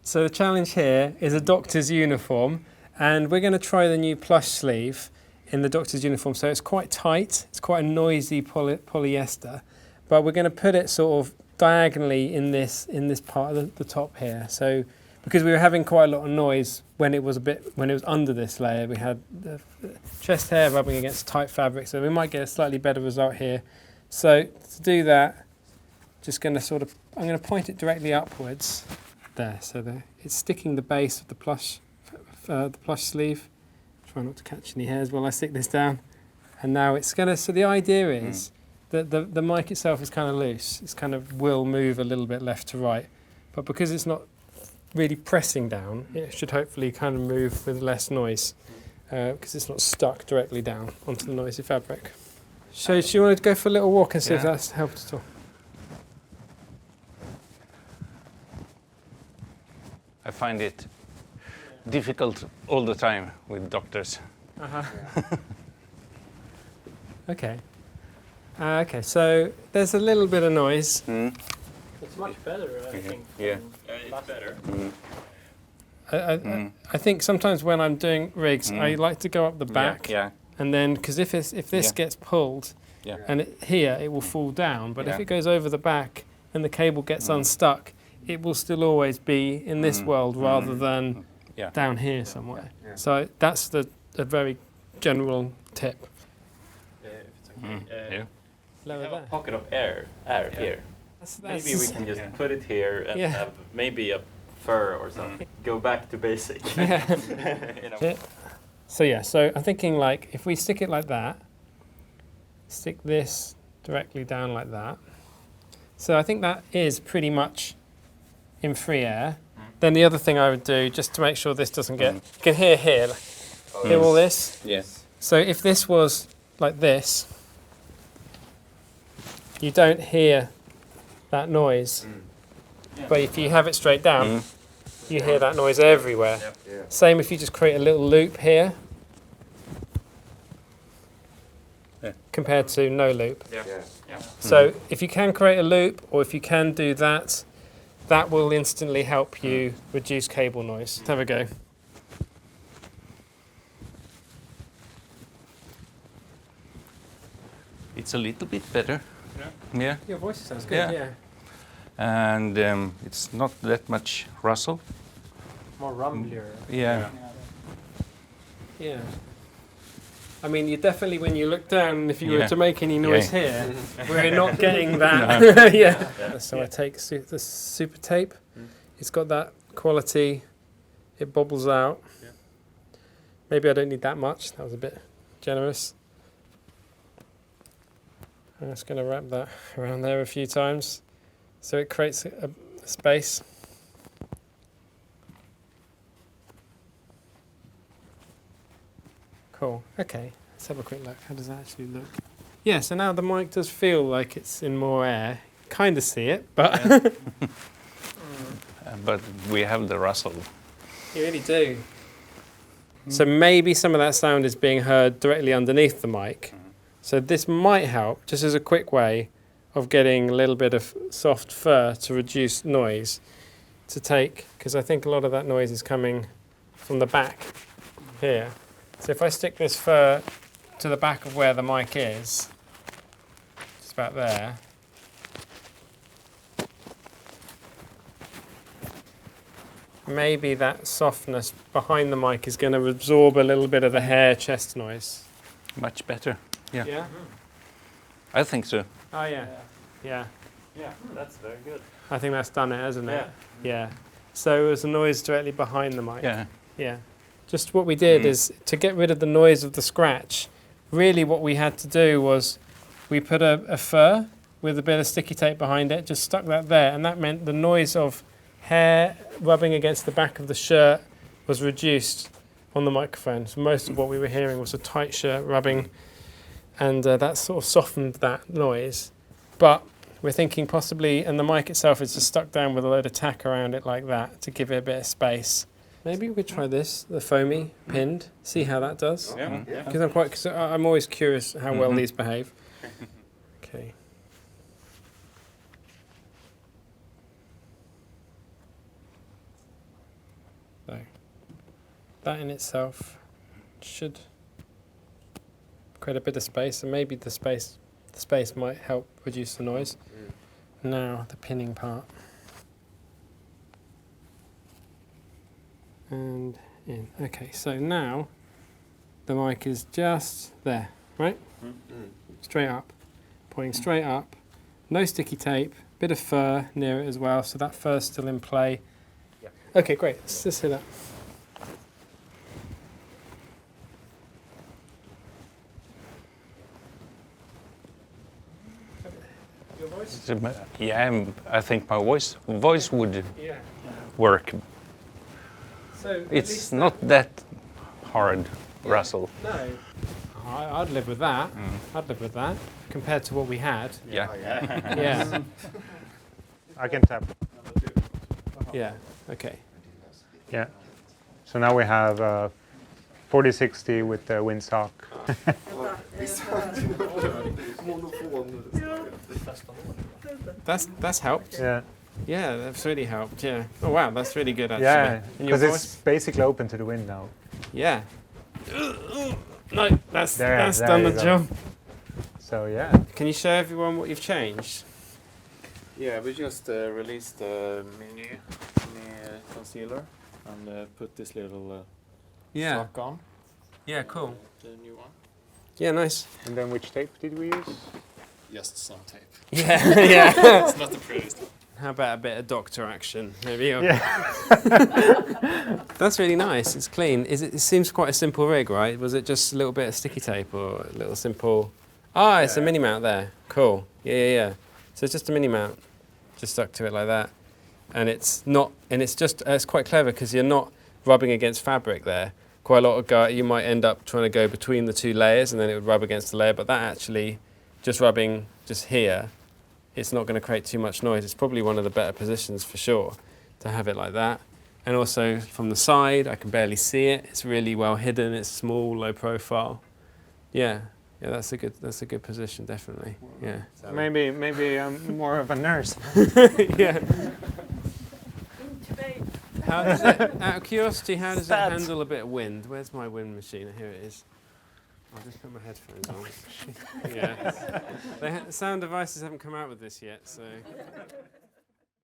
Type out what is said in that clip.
So the challenge here is a doctor's uniform, and we're going to try the new plush sleeve in the doctor's uniform. So it's quite tight, it's quite a noisy polyester, but we're going to put it sort of diagonally in this part of the top here. So because we were having quite a lot of noise when it was under this layer, we had the chest hair rubbing against tight fabric, so we might get a slightly better result here. So to do that, just going to I'm going to point it directly upwards there, so that it's sticking the base of the plush sleeve. Try not to catch any hairs while I stick this down. And now it's going to, so the idea is that the mic itself is kind of loose. It's kind of will move a little bit left to right. But because it's not really pressing down, it should hopefully kind of move with less noise because it's not stuck directly down onto the noisy fabric. So do you want to go for a little walk and see if that's helped at all? I find it difficult all the time with doctors. Okay. Okay, so there's a little bit of noise. It's much better, I think. Yeah. It's better. I think sometimes when I'm doing rigs, I like to go up the back. Yeah. And then, because if this gets pulled, and it will fall down. But if it goes over the back and the cable gets unstuck, it will still always be in this world rather than down here somewhere. So that's a very general tip. We have a pocket of air here. Maybe we can just put it here and have maybe a fur or something. Go back to basic. So I'm thinking, like, if we stick it like that, stick this directly down like that. So I think that is pretty much in free air. Then the other thing I would do, just to make sure this doesn't get, you can hear all this? Yes. So if this was like this, you don't hear that noise. But if you have it straight down, you hear that noise everywhere. Same if you just create a little loop here, compared to no loop. So if you can create a loop, or if you can do that, that will instantly help you reduce cable noise. Let's have a go. It's a little bit better. Yeah. Your voice sounds good, And it's not that much rustle. More rumblier. Yeah. Yeah. I mean, you definitely, when you look down, if you were to make any noise here, we're not getting that. So I take the super tape. It's got that quality. It bobbles out. Maybe I don't need that much. That was a bit generous. I'm just going to wrap that around there a few times so it creates a space. Cool. Okay, let's have a quick look. How does that actually look? Yeah, so now the mic does feel like it's in more air. Kind of see it, but... But we have the rustle. You really do. So maybe some of that sound is being heard directly underneath the mic. So this might help, just as a quick way of getting a little bit of soft fur to reduce noise, to take, because I think a lot of that noise is coming from the back here. So if I stick this fur to the back of where the mic is, just about there, maybe that softness behind the mic is going to absorb a little bit of the hair chest noise. Much better. Yeah. Yeah? I think so. Oh, yeah. Yeah. Yeah, that's very good. I think that's done it, hasn't it? Yeah. So it was a noise directly behind the mic. Yeah. Yeah. Just what we did is to get rid of the noise of the scratch, really what we had to do was we put a fur with a bit of sticky tape behind it, just stuck that there, and that meant the noise of hair rubbing against the back of the shirt was reduced on the microphone. So most of what we were hearing was a tight shirt rubbing, and that sort of softened that noise. But we're thinking possibly, and the mic itself is just stuck down with a load of tack around it like that to give it a bit of space. Maybe we could try this, the Foamie pinned, see how that does. Because I'm always curious how well these behave. Okay. So that in itself should create a bit of space, and maybe the space might help reduce the noise. Now the pinning part. And in. Okay, so now the mic is just there, right? Straight up, pointing straight up. No sticky tape, bit of fur near it as well, so that fur's still in play. Yeah. Okay, great, let's just hear that. Your voice? Yeah, I think my voice would Yeah. work. So It's not that hard, Russell. No. I'd live with that. I'd live with that compared to what we had. Yeah. Yeah. I can tap. Yeah. Okay. Yeah. So now we have 4060 with the windsock. That's helped. Yeah. Yeah, that's really helped. Yeah. Oh wow, that's really good actually. Yeah, And your because voice? it's basically open to the wind now. Yeah. No, that's There done you the go. job. So yeah. Can you show everyone what you've changed? Yeah, we just released the mini concealer and put this little sock on, Yeah, cool. the new one. Yeah, nice. And then which tape did we use? Just some tape. Yeah, yeah. It's not the prettiest one. How about a bit of doctor action, maybe? Or- Yeah. That's really nice. It's clean. It seems quite a simple rig, right? Was it just a little bit of sticky tape or a little simple? Ah, it's a mini mount there. Cool. Yeah. So it's just a mini mount, just stuck to it like that, and it's not. And it's just. It's quite clever because you're not rubbing against fabric there. Quite a lot of you might end up trying to go between the two layers, and then it would rub against the layer. But that actually, just rubbing just here, it's not going to create too much noise. It's probably one of the better positions for sure to have it like that. And also from the side, I can barely see it. It's really well hidden. It's small, low profile. Yeah, that's a good position, definitely. Yeah. Maybe I'm more of a nurse. Yeah. How does it? Out of curiosity, how does it handle a bit of wind? Where's my wind machine? Here it is. I'll just put my headphones on. Yeah. The sound devices haven't come out with this yet, so.